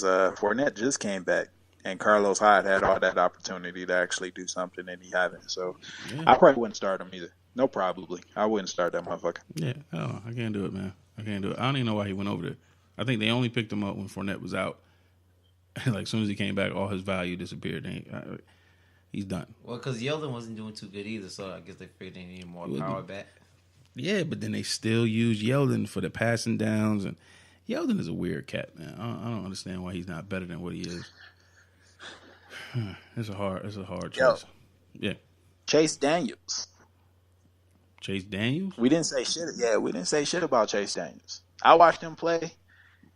Fournette just came back, and Carlos Hyde had all that opportunity to actually do something, and he haven't. So Yeah, I probably wouldn't start him either. No, probably I wouldn't start that motherfucker. yeah. Oh, I can't do it, man. I can't do it. I don't even know why he went over there. I think they only picked him up when Fournette was out. Like as soon as he came back, all his value disappeared. He's done. Well, because Yeldon wasn't doing too good either, so I guess they figured they needed more power back. Yeah, but then they still use Yeldon for the passing downs, and Yeldon is a weird cat, man. I don't understand why he's not better than what he is. It's a hard Yo, choice. Yeah, Chase Daniels. Chase Daniels. We didn't say shit. Yeah, we didn't say shit about Chase Daniels. I watched him play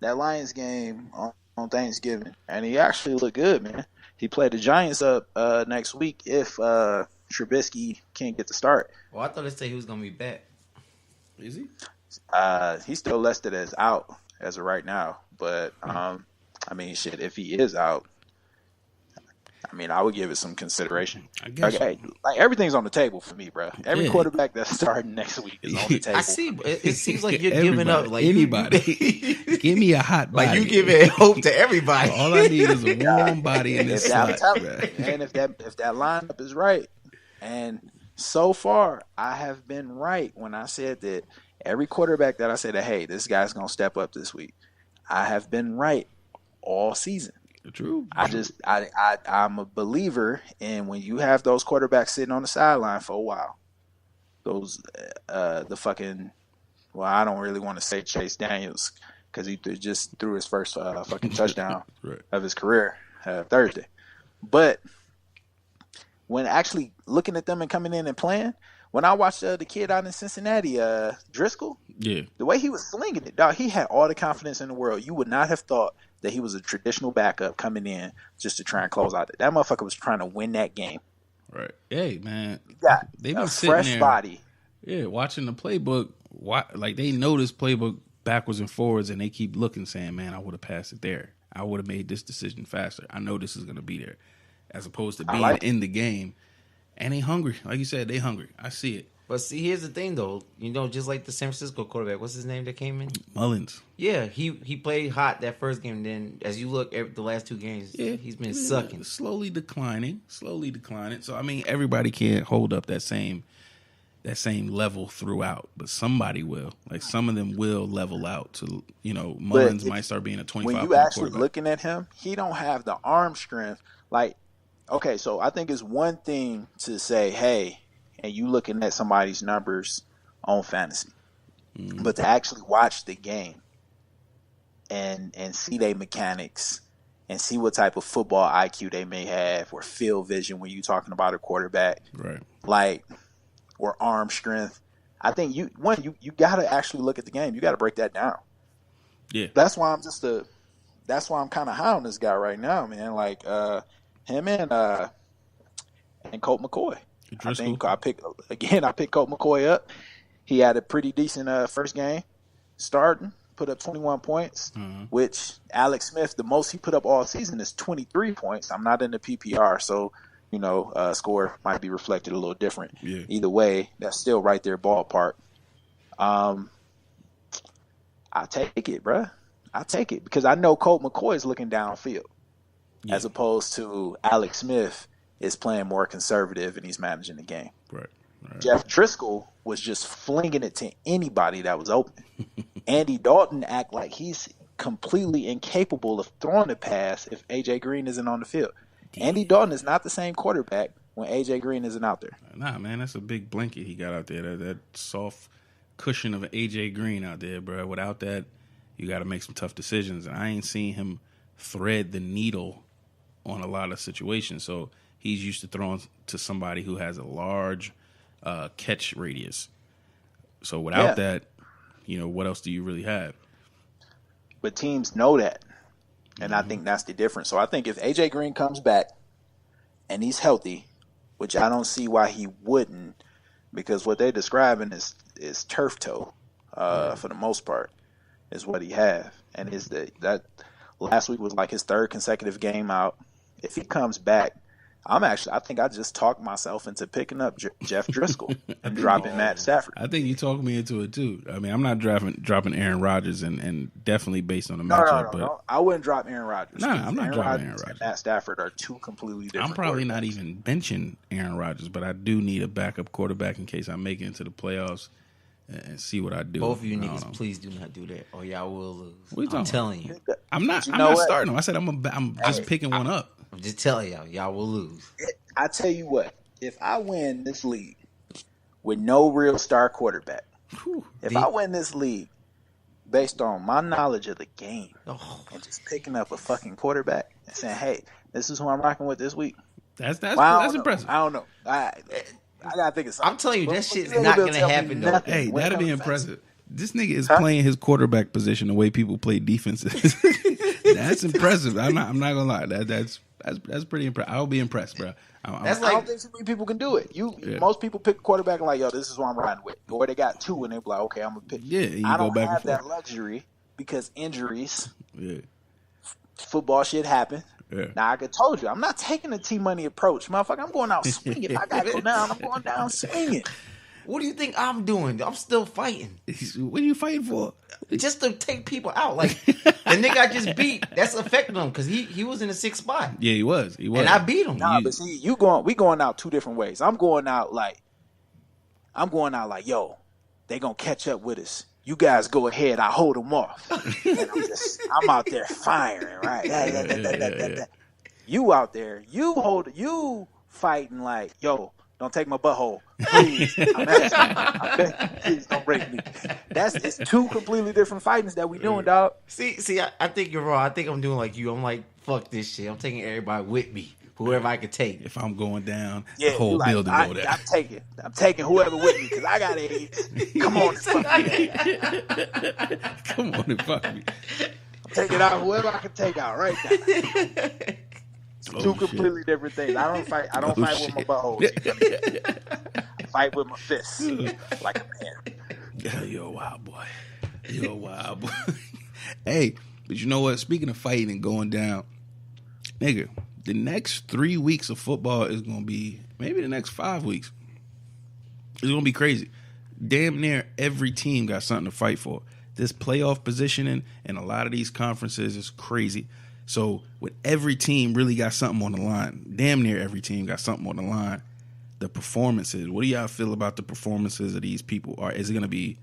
that Lions game on Thanksgiving, and he actually looked good, man. He played the Giants up next week if Trubisky can't get the start. Well, I thought they said he was gonna be back. Is he? He's still listed as out as of right now, but I mean, shit, if he is out, I mean, I would give it some consideration. I guess. Okay, like everything's on the table for me, bro. Every quarterback that's starting next week is on the table. I see. It seems like you're giving up. Like anybody. Give me a hot body. Like you giving hope to everybody. All I need is a warm body in this slot. And if that lineup is right, and so far I have been right when I said that every quarterback that I said that, hey, this guy's gonna step up this week, I have been right all season. True. I'm a believer in when you have those quarterbacks sitting on the sideline for a while. Those the fucking, well, I don't really want to say Chase Daniels because he just threw his first fucking touchdown right. of his career Thursday. But when actually looking at them and coming in and playing, when I watched the kid out in Cincinnati, Driscoll, yeah, the way he was slinging it, dog, he had all the confidence in the world. You would not have thought that he was a traditional backup coming in just to try and close out. That motherfucker was trying to win that game. Right. Hey, man. Yeah, they've been a sitting fresh there, body. Yeah, watching the playbook. Like they know this playbook backwards and forwards, and they keep looking, saying, "Man, I would have passed it there. I would have made this decision faster. I know this is going to be there," as opposed to being in the game. And they hungry, like you said, they hungry. I see it. But see, here's the thing, though. You know, just like the San Francisco quarterback, what's his name that came in? Mullins. Yeah, he played hot that first game. Then, as you look at the last two games, he's been sucking. Slowly declining. So, I mean, everybody can't hold up that same level throughout, but somebody will. Like, some of them will level out to, Mullins might start being a 25 when you actually looking at him, he don't have the arm strength. Like, okay, so I think it's one thing to say, hey, and you looking at somebody's numbers on fantasy, but to actually watch the game and see their mechanics and see what type of football IQ they may have or field vision when you're talking about a quarterback, right? Like, or arm strength. I think you got to actually look at the game. You got to break that down. Yeah, that's why I'm kind of high on this guy right now, man. Like him and Colt McCoy. Driscoll. I picked Colt McCoy up. He had a pretty decent first game starting, put up 21 points, which Alex Smith, the most he put up all season is 23 points. I'm not in the PPR, so, score might be reflected a little different. Yeah. Either way, that's still right there ballpark. I take it, bruh. I take it because I know Colt McCoy is looking downfield as opposed to Alex Smith is playing more conservative and he's managing the game. Right. Jeff Driscoll was just flinging it to anybody that was open. Andy Dalton act like he's completely incapable of throwing the pass if AJ Green isn't on the field. Andy Dalton is not the same quarterback when AJ Green isn't out there. Nah, man, that's a big blanket he got out there. That soft cushion of AJ Green out there, bro. Without that, you got to make some tough decisions. And I ain't seen him thread the needle on a lot of situations. So he's used to throwing to somebody who has a large catch radius. So without that, what else do you really have? But teams know that. And I think that's the difference. So I think if AJ Green comes back and he's healthy, which I don't see why he wouldn't, because what they're describing is turf toe for the most part is what he have. And that last week was like his third consecutive game out. If he comes back, I think I just talked myself into picking up Jeff Driscoll and dropping Matt Stafford. I think you talked me into it too. I mean, I'm not dropping Aaron Rodgers and definitely based on the matchup. No. I wouldn't drop Aaron Rodgers. Nah, I'm not dropping Aaron Rodgers. And Matt Stafford are two completely different. I'm probably not even benching Aaron Rodgers, but I do need a backup quarterback in case I make it into the playoffs and see what I do. Both of you niggas, please do not do that, or y'all will lose. What I'm telling you. I'm not starting them. I said I'm just picking one up. I'm just telling y'all will lose. I tell you what, if I win this league with no real star quarterback, I win this league based on my knowledge of the game and just picking up a fucking quarterback and saying, hey, this is who I'm rocking with this week. That's impressive. I don't know. I gotta think of something. I'm telling you, that shit's not gonna happen though. Hey, that'd be impressive. This nigga is playing his quarterback position the way people play defenses. That's impressive. I'm not gonna lie. That's pretty impressive. I'll be impressed, bro. I don't think so many people can do it. Most people pick a quarterback and like, yo, this is what I'm riding with. Or they got two and they're like, okay, I'm gonna pick. Yeah, I don't have that luxury because injuries. Yeah. Football shit happen. Yeah. Now I told you, I'm not taking a T-Money approach, motherfucker. I'm going out swinging. If I gotta go down, I'm going down swinging. What do you think I'm doing? I'm still fighting. What are you fighting for? Just to take people out. Like the nigga I just beat, that's affecting him because he was in the 6th spot. Yeah, he was. And I beat him. Nah, but see, we going out two different ways. I'm going out like, yo, they gonna catch up with us. You guys go ahead. I hold them off. And I'm out there firing, right? You out there, you fighting like, yo, don't take my butthole. Please. I beg you, please don't break me. It's two completely different fightings that we doing, dog. See, I think you're wrong. I think I'm doing like you. I'm like, fuck this shit. I'm taking everybody with me. Whoever I can take. If I'm going down, the whole building go down. I'm taking whoever with me because I got AIDS. Come on and fuck me. Come on and fuck me. I'm taking out whoever I can take out right now. Two completely different things. I don't fight with my butthole. I fight with my fists like a man. Yeah, you're a wild boy. Hey, but you know what? Speaking of fighting and going down, nigga, the next 3 weeks of football is going to be, maybe the next 5 weeks, it's going to be crazy. Damn near every team got something to fight for. This playoff positioning in a lot of these conferences is crazy. So with every team really got something on the line, damn near every team got something on the line, the performances, what do y'all feel about the performances of these people? Is it going to be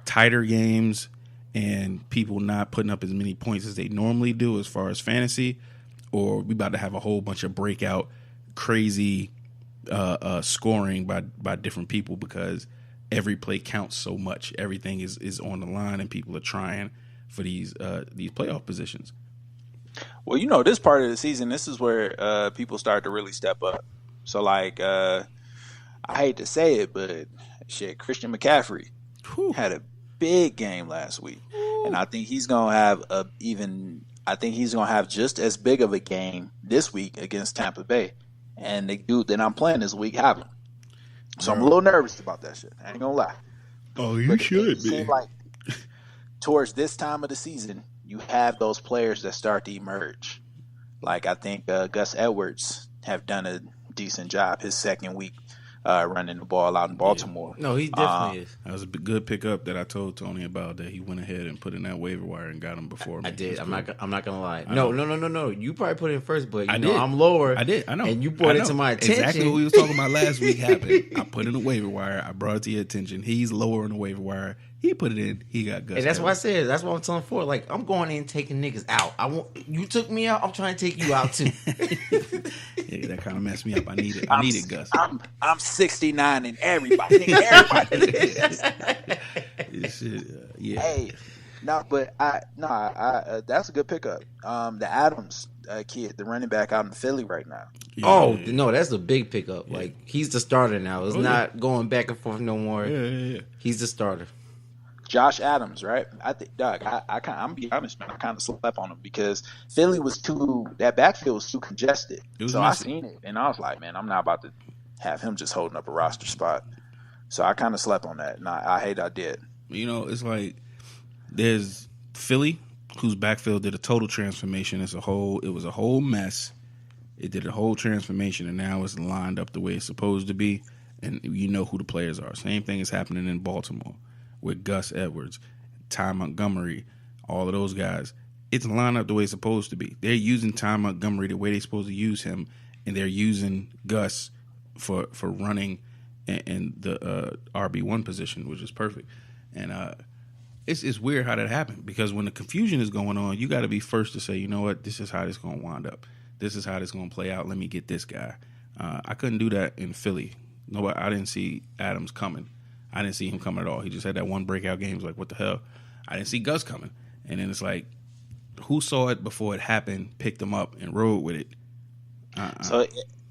tighter games and people not putting up as many points as they normally do as far as fantasy? Or we about to have a whole bunch of breakout, crazy scoring by different people because every play counts so much. Everything is on the line and people are trying for these playoff positions. Well, this part of the season, this is where people start to really step up. So, like, I hate to say it, but shit, Christian McCaffrey had a big game last week, and I think he's gonna have just as big of a game this week against Tampa Bay, and the dude that I'm playing this week haven't. So I'm a little nervous about that shit. I ain't gonna lie. Oh, you should be. It seems like towards this time of the season, you have those players that start to emerge. Like I think Gus Edwards have done a decent job his second week running the ball out in Baltimore. Yeah. No, he definitely is. That was a good pickup that I told Tony about that he went ahead and put in that waiver wire and got him before me. I did. I'm not gonna lie. No. You probably put it in first, but I did. I'm lower. I did. I know. And you brought it to my attention. Exactly what we was talking about last week happened. I put in the waiver wire. I brought it to your attention. He's lower on the waiver wire. He put it in. He got Gus. And that's why I said. That's what I'm telling Ford. Like I'm going in taking niggas out. You took me out. I'm trying to take you out too. Yeah, that kind of messed me up. I needed Gus. I'm 69 and everybody. Everybody. Yeah. Hey, that's a good pickup. The Adams kid, the running back out in Philly right now. Yeah. Oh no, that's a big pickup. Yeah. Like he's the starter now. It's not going back and forth no more. Yeah. He's the starter. Josh Adams, right? I think, Doug, I'm gonna be honest, man. I kind of slept on him because Philly that backfield was too congested. I seen it and I was like, man, I'm not about to have him just holding up a roster spot. So I kind of slept on that, and I hate I did. It's like there's Philly, whose backfield did a total transformation. It was a whole mess, It did a whole transformation, and now it's lined up the way it's supposed to be, and you know who the players are. Same thing is happening in Baltimore with Gus Edwards, Ty Montgomery, all of those guys. It's lined up the way it's supposed to be. They're using Ty Montgomery the way they're supposed to use him, and they're using Gus for running in the RB1 position, which is perfect. And it's weird how that happened, because when the confusion is going on, you got to be first to say, you know what, this is how this is going to wind up. This is how this is going to play out. Let me get this guy. I couldn't do that in Philly. Nobody, I didn't see Adams coming. I didn't see him coming at all. He just had that one breakout game. It was like, what the hell? I didn't see Gus coming. And then it's like, who saw it before it happened, picked him up, and rode with it? So,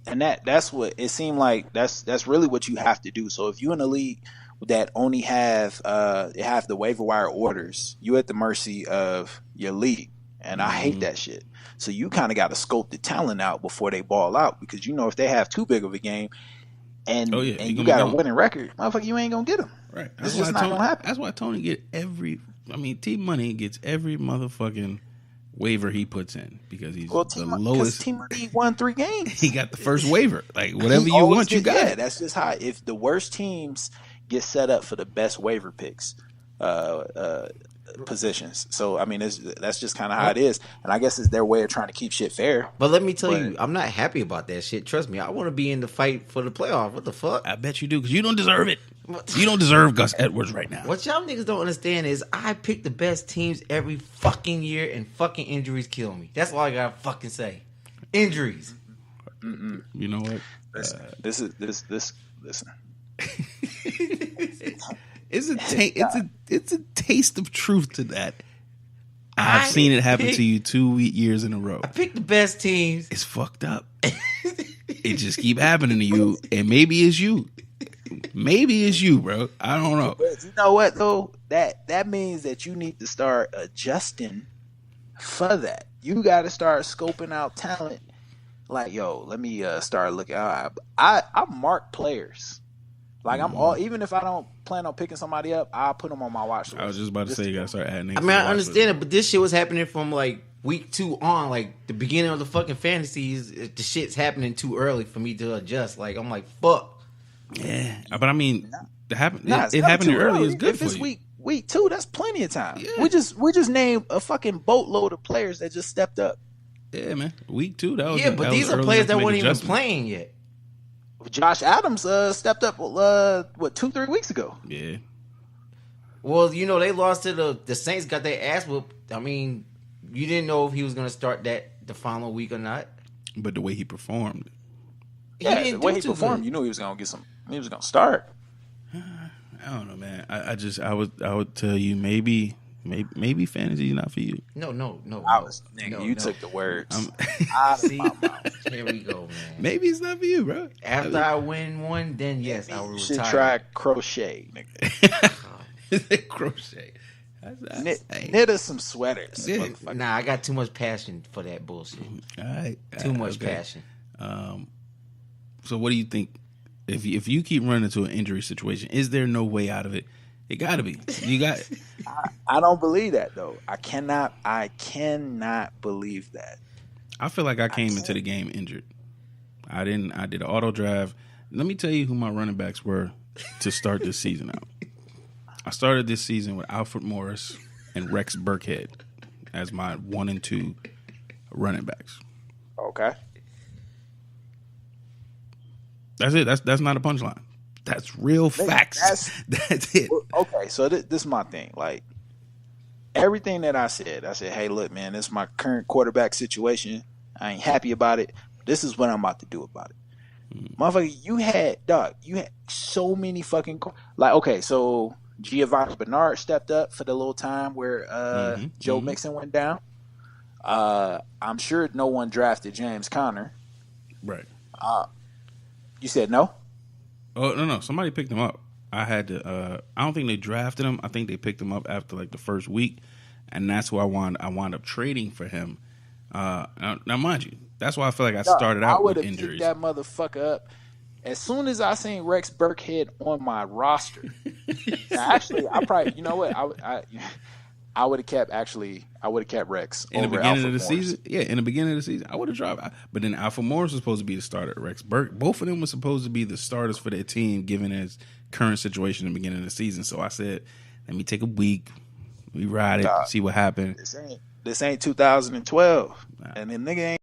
and that's what it seemed like. That's really what you have to do. So if you're in a league that only have the waiver wire orders, you at the mercy of your league, and I hate that shit. So you kind of got to scope the talent out before they ball out, because you know if they have too big of a game and you got a winning record, motherfucker, you ain't gonna get them. Right, it's just not gonna happen. That's why Tony T Money gets every motherfucking waiver he puts in, because he's the lowest. T Money won 3 games. He got the first waiver. Like whatever you want, you got. Yeah, that's just how. If the worst teams get set up for the best waiver picks, positions. So I mean, that's just kind of how it is, and I guess it's their way of trying to keep shit fair. But let me tell you, I'm not happy about that shit. Trust me, I want to be in the fight for the playoff. What the fuck? I bet you do, because you don't deserve it. You don't deserve Gus Edwards right now. What y'all niggas don't understand is I pick the best teams every fucking year, and fucking injuries kill me. That's all I gotta fucking say. Injuries. You know what? Listen. It's a taste of truth to that. I've seen it happen to you 2 years in a row. I picked the best teams. It's fucked up. It just keep happening to you, and maybe it's you. Maybe it's you, bro. I don't know. But you know what though? That means that you need to start adjusting for that. You got to start scoping out talent. Like, yo, let me start looking. I mark players. Like I'm all, even if I don't plan on picking somebody up, I'll put them on my watch list. I was just about to say you gotta start adding names. I mean, I understand it, but this shit was happening from like week 2 on, like the beginning of the fucking fantasies. The shit's happening too early for me to adjust. Like I'm like, fuck. Yeah, but I mean, it happening early is good if for it's you. Week 2, that's plenty of time. Yeah. We just named a fucking boatload of players that just stepped up. Yeah, man. Week 2, that was but these are players that weren't even playing yet. Josh Adams stepped up 2-3 weeks ago. Yeah. Well, you know, they lost to the Saints, got their ass whooped. I mean, you didn't know if he was going to start the following week or not. But the way he performed. The way he performed, you knew he was going to get some. He was going to start. I don't know, man. I would tell you maybe fantasy's not for you. No. You took the words out of my mouth. Here we go, man. Maybe it's not for you, bro. After I win one, then yes, I will retire. You should try crochet, nigga. Crochet. Knit us some sweaters. Yeah. Nah, I got too much passion for that bullshit. All right. Too much passion. So what do you think? If you keep running into an injury situation, is there no way out of it? It got to be. You got. I don't believe that though. I cannot believe that. I feel like I came into the game injured. I did an auto drive. Let me tell you who my running backs were to start this season out. I started this season with Alfred Morris and Rex Burkhead as my 1 and 2 running backs. Okay. That's it. That's not a punchline. That's real facts. That's it. Okay, so this is my thing. Like, everything that I said, hey, look, man, this is my current quarterback situation. I ain't happy about it. This is what I'm about to do about it. Motherfucker, you had so many fucking okay, so Giovanni Bernard stepped up for the little time where Joe Mixon went down. I'm sure no one drafted James Conner. Right. You said no? Oh, no. Somebody picked him up. I had to. I don't think they drafted him. I think they picked him up after like the first week, and that's why I wound up trading for him. Now, mind you, that's why I feel like I started out with injuries. I would have picked that motherfucker up as soon as I seen Rex Burkhead on my roster. Now, actually, I probably, you know what? I would have kept Rex in the over beginning Alfred of the Morris. season. Yeah, in the beginning of the season, I would have dropped. But then Alfred Morris was supposed to be the starter. Rex Burke, both of them were supposed to be the starters for their team, given his current situation in the beginning of the season. So I said, let me take a week, we ride it, see what happened. This ain't 2012, and the nigga ain't